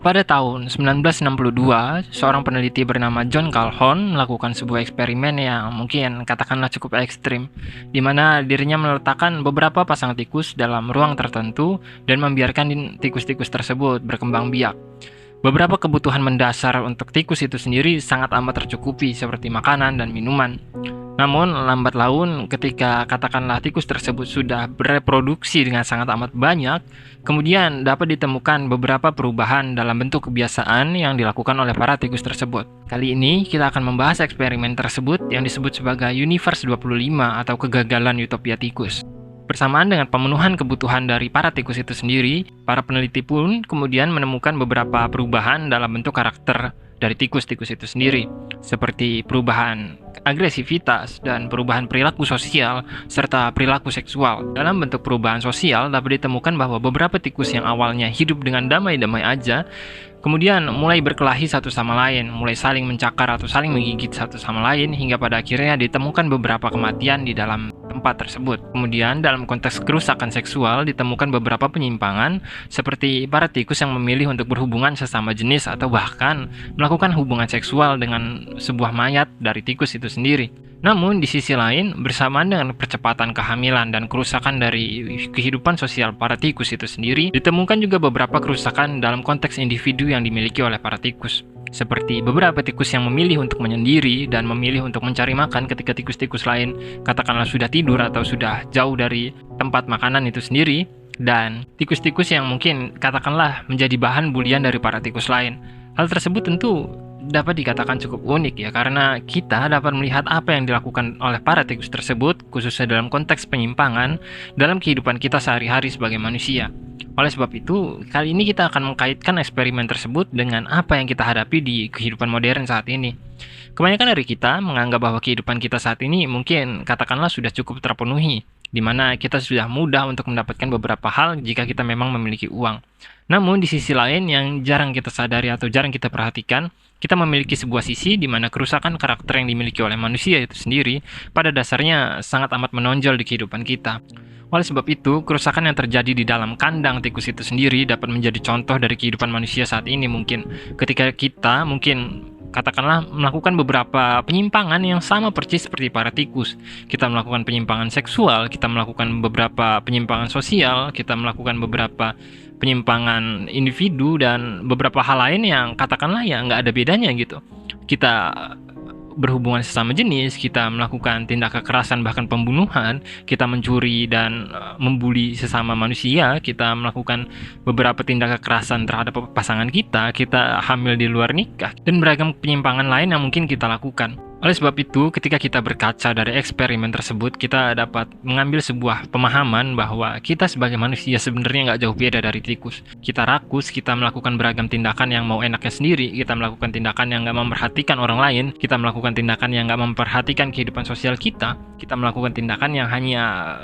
Pada tahun 1962, seorang peneliti bernama John Calhoun melakukan sebuah eksperimen yang mungkin katakanlah cukup ekstrim, di mana dirinya meletakkan beberapa pasang tikus dalam ruang tertentu dan membiarkan tikus-tikus tersebut berkembang biak. Beberapa kebutuhan mendasar untuk tikus itu sendiri sangat amat tercukupi, seperti makanan dan minuman. Namun, lambat laun ketika katakanlah tikus tersebut sudah bereproduksi dengan sangat amat banyak, kemudian dapat ditemukan beberapa perubahan dalam bentuk kebiasaan yang dilakukan oleh para tikus tersebut. Kali ini kita akan membahas eksperimen tersebut yang disebut sebagai Universe 25 atau kegagalan utopia tikus. Bersamaan dengan pemenuhan kebutuhan dari para tikus itu sendiri, para peneliti pun kemudian menemukan beberapa perubahan dalam bentuk karakter dari tikus-tikus itu sendiri, seperti perubahan agresivitas dan perubahan perilaku sosial serta perilaku seksual. Dalam bentuk perubahan sosial dapat ditemukan bahwa beberapa tikus yang awalnya hidup dengan damai-damai aja, kemudian mulai berkelahi satu sama lain, mulai saling mencakar atau saling menggigit satu sama lain, hingga pada akhirnya ditemukan beberapa kematian di dalam tempat tersebut. Kemudian dalam konteks kerusakan seksual ditemukan beberapa penyimpangan, seperti para tikus yang memilih untuk berhubungan sesama jenis atau bahkan melakukan hubungan seksual dengan sebuah mayat dari tikus itu sendiri. Namun di sisi lain, bersamaan dengan percepatan kehamilan dan kerusakan dari kehidupan sosial para tikus itu sendiri, ditemukan juga beberapa kerusakan dalam konteks individu yang dimiliki oleh para tikus. Seperti beberapa tikus yang memilih untuk menyendiri dan memilih untuk mencari makan ketika tikus-tikus lain katakanlah sudah tidur atau sudah jauh dari tempat makanan itu sendiri, dan tikus-tikus yang mungkin katakanlah menjadi bahan bulian dari para tikus lain. Hal tersebut tentu dapat dikatakan cukup unik ya, karena kita dapat melihat apa yang dilakukan oleh para tikus tersebut, khususnya dalam konteks penyimpangan dalam kehidupan kita sehari-hari sebagai manusia. Oleh sebab itu, kali ini kita akan mengkaitkan eksperimen tersebut dengan apa yang kita hadapi di kehidupan modern saat ini. Kebanyakan dari kita menganggap bahwa kehidupan kita saat ini mungkin katakanlah sudah cukup terpenuhi, di mana kita sudah mudah untuk mendapatkan beberapa hal jika kita memang memiliki uang. Namun di sisi lain yang jarang kita sadari atau jarang kita perhatikan, kita memiliki sebuah sisi di mana kerusakan karakter yang dimiliki oleh manusia itu sendiri pada dasarnya sangat amat menonjol di kehidupan kita. Oleh sebab itu, kerusakan yang terjadi di dalam kandang tikus itu sendiri dapat menjadi contoh dari kehidupan manusia saat ini mungkin. Ketika kita mungkin katakanlah melakukan beberapa penyimpangan yang sama persis seperti para tikus. Kita melakukan penyimpangan seksual, kita melakukan beberapa penyimpangan sosial, kita melakukan beberapa penyimpangan individu dan beberapa hal lain yang katakanlah ya nggak ada bedanya gitu. Kita berhubungan sesama jenis, kita melakukan tindak kekerasan bahkan pembunuhan, kita mencuri dan membuli sesama manusia, kita melakukan beberapa tindak kekerasan terhadap pasangan kita hamil di luar nikah, dan beragam penyimpangan lain yang mungkin kita lakukan. Oleh sebab itu, ketika kita berkaca dari eksperimen tersebut, kita dapat mengambil sebuah pemahaman bahwa kita sebagai manusia sebenarnya nggak jauh beda dari tikus. Kita rakus, kita melakukan beragam tindakan yang mau enaknya sendiri, kita melakukan tindakan yang nggak memperhatikan orang lain, kita melakukan tindakan yang nggak memperhatikan kehidupan sosial kita melakukan tindakan yang hanya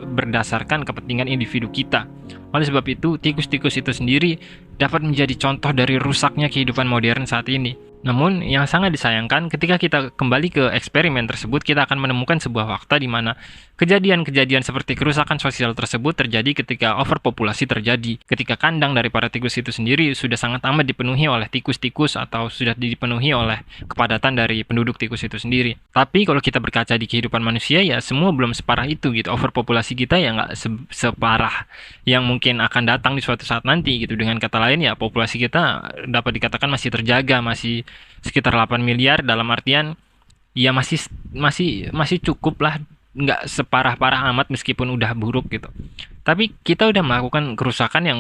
berdasarkan kepentingan individu kita. Oleh sebab itu, tikus-tikus itu sendiri dapat menjadi contoh dari rusaknya kehidupan modern saat ini. Namun, yang sangat disayangkan ketika kita kembali ke eksperimen tersebut, kita akan menemukan sebuah fakta di mana kejadian-kejadian seperti kerusakan sosial tersebut terjadi ketika overpopulasi terjadi. Ketika kandang dari para tikus itu sendiri sudah sangat amat dipenuhi oleh tikus-tikus atau sudah dipenuhi oleh kepadatan dari penduduk tikus itu sendiri. Tapi kalau kita berkaca di kehidupan manusia ya semua belum separah itu gitu. Overpopulasi kita ya nggak separah yang mungkin akan datang di suatu saat nanti gitu. Dengan kata lain ya populasi kita dapat dikatakan masih terjaga, masih sekitar 8 miliar dalam artian ya masih cukup lah, nggak separah-parah amat meskipun udah buruk gitu. Tapi kita udah melakukan kerusakan yang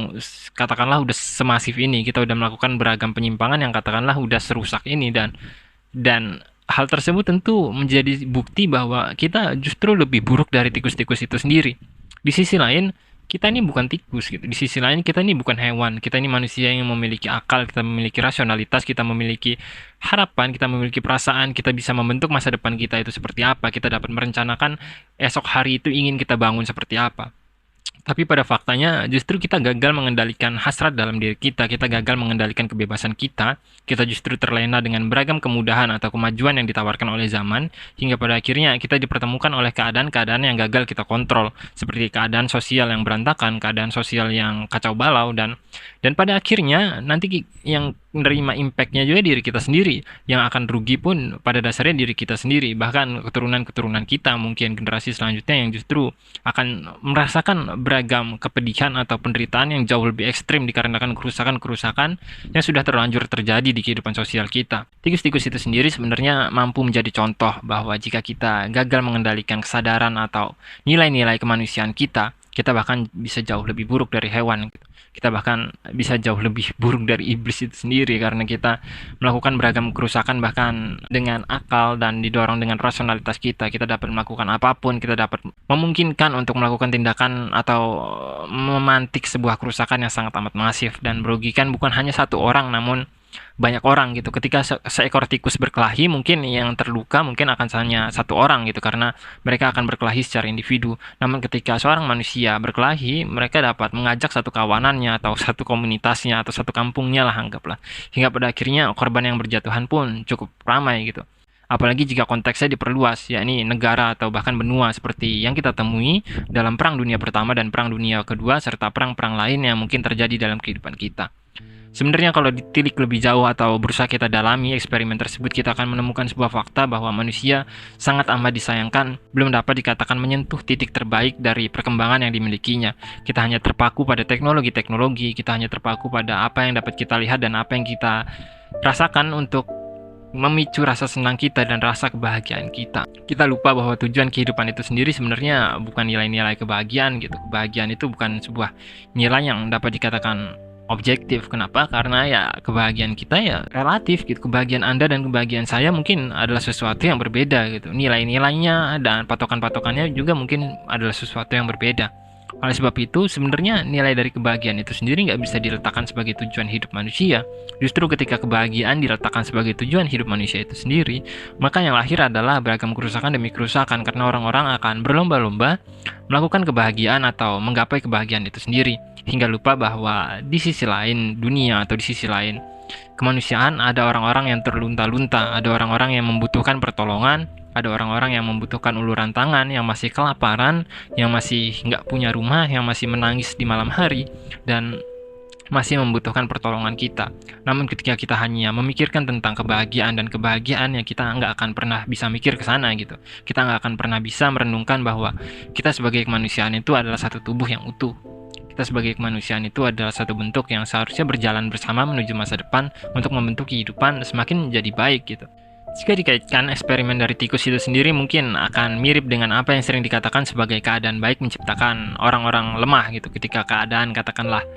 katakanlah udah semasif ini, kita udah melakukan beragam penyimpangan yang katakanlah udah serusak ini, dan hal tersebut tentu menjadi bukti bahwa kita justru lebih buruk dari tikus-tikus itu sendiri. Di sisi lain, kita ini bukan tikus gitu. Di sisi lain kita ini bukan hewan. Kita ini manusia yang memiliki akal, kita memiliki rasionalitas, kita memiliki harapan, kita memiliki perasaan, kita bisa membentuk masa depan kita itu seperti apa. Kita dapat merencanakan esok hari itu ingin kita bangun seperti apa. Tapi pada faktanya justru kita gagal mengendalikan hasrat dalam diri kita gagal mengendalikan kebebasan kita justru terlena dengan beragam kemudahan atau kemajuan yang ditawarkan oleh zaman, hingga pada akhirnya kita dipertemukan oleh keadaan-keadaan yang gagal kita kontrol, seperti keadaan sosial yang berantakan, keadaan sosial yang kacau balau, dan pada akhirnya nanti yang menerima impact-nya juga diri kita sendiri, yang akan rugi pun pada dasarnya diri kita sendiri, bahkan keturunan-keturunan kita, mungkin generasi selanjutnya yang justru akan merasakan beragam kepedihan atau penderitaan yang jauh lebih ekstrim dikarenakan kerusakan-kerusakan yang sudah terlanjur terjadi di kehidupan sosial kita. Tikus-tikus itu sendiri sebenarnya mampu menjadi contoh bahwa jika kita gagal mengendalikan kesadaran atau nilai-nilai kemanusiaan kita bahkan bisa jauh lebih buruk dari hewan. Kita bahkan bisa jauh lebih buruk dari iblis itu sendiri karena kita melakukan beragam kerusakan bahkan dengan akal dan didorong dengan rasionalitas kita dapat melakukan apapun, kita dapat memungkinkan untuk melakukan tindakan atau memantik sebuah kerusakan yang sangat amat masif dan merugikan bukan hanya satu orang namun banyak orang gitu. Ketika seekor tikus berkelahi, mungkin yang terluka mungkin akan hanya satu orang gitu karena mereka akan berkelahi secara individu. Namun ketika seorang manusia berkelahi, mereka dapat mengajak satu kawanannya atau satu komunitasnya atau satu kampungnya lah anggaplah. Hingga pada akhirnya korban yang berjatuhan pun cukup ramai gitu. Apalagi jika konteksnya diperluas, yakni negara atau bahkan benua seperti yang kita temui dalam Perang Dunia Pertama dan Perang Dunia Kedua serta perang-perang lain yang mungkin terjadi dalam kehidupan kita. Sebenarnya kalau ditilik lebih jauh atau berusaha kita dalami eksperimen tersebut, kita akan menemukan sebuah fakta bahwa manusia sangat amat disayangkan belum dapat dikatakan menyentuh titik terbaik dari perkembangan yang dimilikinya. Kita hanya terpaku pada teknologi-teknologi, kita hanya terpaku pada apa yang dapat kita lihat dan apa yang kita rasakan untuk memicu rasa senang kita dan rasa kebahagiaan kita. Kita lupa bahwa tujuan kehidupan itu sendiri sebenarnya bukan nilai-nilai kebahagiaan gitu. Kebahagiaan itu bukan sebuah nilai yang dapat dikatakan objektif. Kenapa? Karena ya kebahagiaan kita ya relatif gitu. Kebahagiaan Anda dan kebahagiaan saya mungkin adalah sesuatu yang berbeda gitu. Nilai-nilainya dan patokan-patokannya juga mungkin adalah sesuatu yang berbeda. Oleh sebab itu, sebenarnya nilai dari kebahagiaan itu sendiri nggak bisa diletakkan sebagai tujuan hidup manusia. Justru ketika kebahagiaan diletakkan sebagai tujuan hidup manusia itu sendiri, maka yang lahir adalah beragam kerusakan demi kerusakan karena orang-orang akan berlomba-lomba melakukan kebahagiaan atau menggapai kebahagiaan itu sendiri. Hingga lupa bahwa di sisi lain dunia atau di sisi lain kemanusiaan ada orang-orang yang terlunta-lunta, ada orang-orang yang membutuhkan pertolongan, ada orang-orang yang membutuhkan uluran tangan, yang masih kelaparan, yang masih nggak punya rumah, yang masih menangis di malam hari, dan masih membutuhkan pertolongan kita. Namun ketika kita hanya memikirkan tentang kebahagiaan dan kebahagiaan, ya kita nggak akan pernah bisa mikir ke sana gitu. Kita nggak akan pernah bisa merenungkan bahwa kita sebagai kemanusiaan itu adalah satu tubuh yang utuh. Kita sebagai kemanusiaan itu adalah satu bentuk yang seharusnya berjalan bersama menuju masa depan untuk membentuk kehidupan semakin menjadi baik gitu. Jika dikaitkan eksperimen dari tikus itu sendiri mungkin akan mirip dengan apa yang sering dikatakan sebagai keadaan baik menciptakan orang-orang lemah gitu. Ketika keadaan katakanlah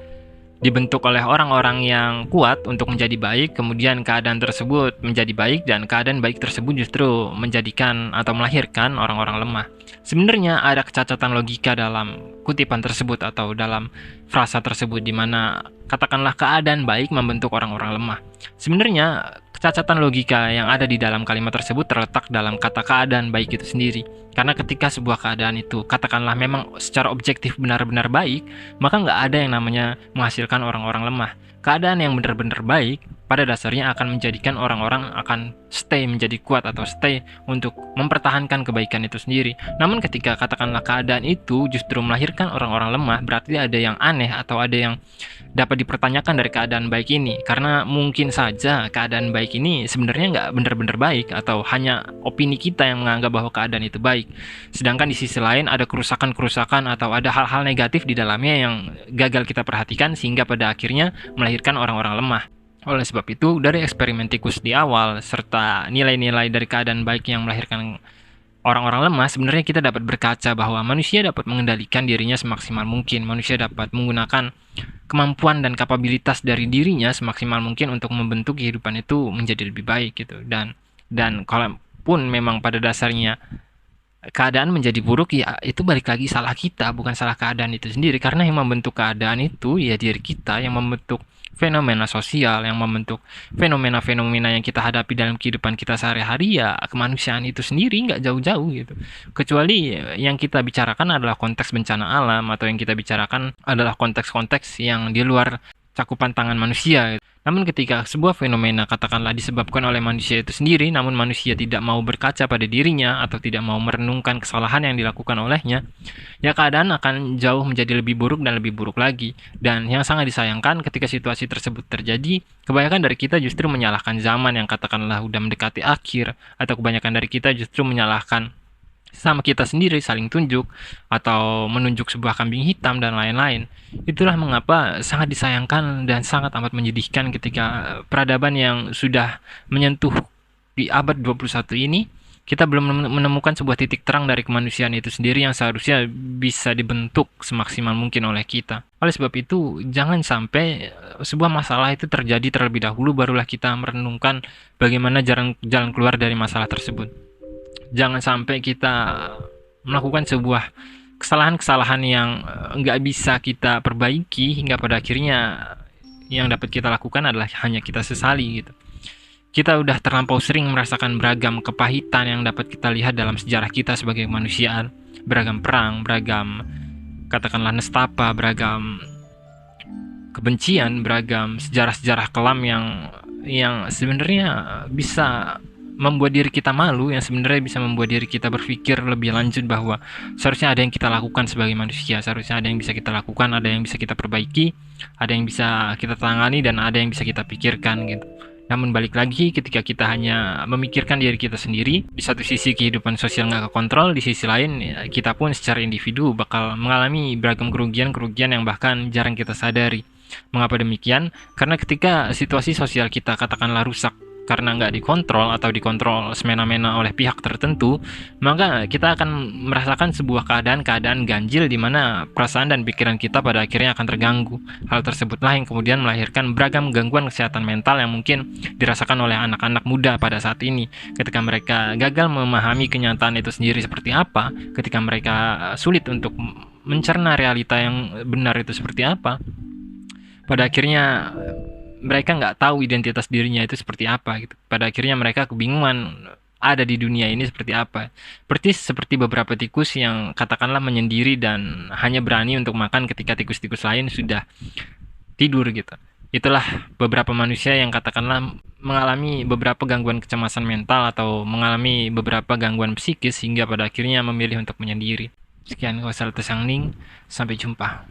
dibentuk oleh orang-orang yang kuat untuk menjadi baik, kemudian keadaan tersebut menjadi baik dan keadaan baik tersebut justru menjadikan atau melahirkan orang-orang lemah. Sebenarnya ada kecacatan logika dalam kutipan tersebut atau dalam frasa tersebut di mana katakanlah keadaan baik membentuk orang-orang lemah. Sebenarnya kecacatan logika yang ada di dalam kalimat tersebut terletak dalam kata keadaan baik itu sendiri. Karena ketika sebuah keadaan itu katakanlah memang secara objektif benar-benar baik, maka nggak ada yang namanya menghasilkan orang-orang lemah. Keadaan yang benar-benar baik pada dasarnya akan menjadikan orang-orang akan stay menjadi kuat atau stay untuk mempertahankan kebaikan itu sendiri. Namun ketika katakanlah keadaan itu justru melahirkan orang-orang lemah, berarti ada yang aneh atau ada yang dapat dipertanyakan dari keadaan baik ini. Karena mungkin saja keadaan baik ini sebenarnya nggak benar-benar baik atau hanya opini kita yang menganggap bahwa keadaan itu baik. Sedangkan di sisi lain ada kerusakan-kerusakan atau ada hal-hal negatif di dalamnya yang gagal kita perhatikan sehingga pada akhirnya melahirkan orang-orang lemah. Oleh sebab itu, dari eksperimen tikus di awal serta nilai-nilai dari keadaan baik yang melahirkan orang-orang lemah, sebenarnya kita dapat berkaca bahwa manusia dapat mengendalikan dirinya semaksimal mungkin. Manusia dapat menggunakan kemampuan dan kapabilitas dari dirinya semaksimal mungkin untuk membentuk kehidupan itu menjadi lebih baik gitu. Dan kalaupun memang pada dasarnya keadaan menjadi buruk, ya itu balik lagi salah kita, bukan salah keadaan itu sendiri. Karena yang membentuk keadaan itu ya diri kita, yang membentuk fenomena sosial, yang membentuk fenomena-fenomena yang kita hadapi dalam kehidupan kita sehari-hari, ya kemanusiaan itu sendiri nggak jauh-jauh gitu. Kecuali yang kita bicarakan adalah konteks bencana alam, atau yang kita bicarakan adalah konteks-konteks yang di luar cakupan tangan manusia. Namun ketika sebuah fenomena katakanlah disebabkan oleh manusia itu sendiri, namun manusia tidak mau berkaca pada dirinya atau tidak mau merenungkan kesalahan yang dilakukan olehnya, ya keadaan akan jauh menjadi lebih buruk dan lebih buruk lagi. Dan yang sangat disayangkan ketika situasi tersebut terjadi, kebanyakan dari kita justru menyalahkan zaman yang katakanlah udah mendekati akhir, atau kebanyakan dari kita justru menyalahkan sama kita sendiri, saling tunjuk atau menunjuk sebuah kambing hitam dan lain-lain. Itulah mengapa sangat disayangkan dan sangat amat menyedihkan ketika peradaban yang sudah menyentuh di abad 21 ini, kita belum menemukan sebuah titik terang dari kemanusiaan itu sendiri yang seharusnya bisa dibentuk semaksimal mungkin oleh kita. Oleh sebab itu, jangan sampai sebuah masalah itu terjadi terlebih dahulu barulah kita merenungkan bagaimana jalan keluar dari masalah tersebut. Jangan sampai kita melakukan sebuah kesalahan-kesalahan yang nggak bisa kita perbaiki hingga pada akhirnya yang dapat kita lakukan adalah hanya kita sesali gitu. Kita udah terlampau sering merasakan beragam kepahitan yang dapat kita lihat dalam sejarah kita sebagai kemanusiaan. Beragam perang, beragam katakanlah nestapa, beragam kebencian, beragam sejarah-sejarah kelam yang sebenarnya bisa membuat diri kita malu, yang sebenarnya bisa membuat diri kita berpikir lebih lanjut bahwa seharusnya ada yang kita lakukan sebagai manusia, seharusnya ada yang bisa kita lakukan, ada yang bisa kita perbaiki, ada yang bisa kita tangani, dan ada yang bisa kita pikirkan gitu. Namun balik lagi, ketika kita hanya memikirkan diri kita sendiri, di satu sisi kehidupan sosial nggak kekontrol, di sisi lain ya, kita pun secara individu bakal mengalami beragam kerugian-kerugian yang bahkan jarang kita sadari. Mengapa demikian? Karena ketika situasi sosial kita katakanlah rusak karena nggak dikontrol atau dikontrol semena-mena oleh pihak tertentu, maka kita akan merasakan sebuah keadaan-keadaan ganjil di mana perasaan dan pikiran kita pada akhirnya akan terganggu. Hal tersebutlah yang kemudian melahirkan beragam gangguan kesehatan mental yang mungkin dirasakan oleh anak-anak muda pada saat ini. Ketika mereka gagal memahami kenyataan itu sendiri seperti apa, ketika mereka sulit untuk mencerna realita yang benar itu seperti apa, pada akhirnya mereka nggak tahu identitas dirinya itu seperti apa gitu. Pada akhirnya mereka kebingungan ada di dunia ini seperti apa. Seperti beberapa tikus yang katakanlah menyendiri dan hanya berani untuk makan ketika tikus-tikus lain sudah tidur gitu. Itulah beberapa manusia yang katakanlah mengalami beberapa gangguan kecemasan mental atau mengalami beberapa gangguan psikis hingga pada akhirnya memilih untuk menyendiri. Sekian, wassalamualaikum, sampai jumpa.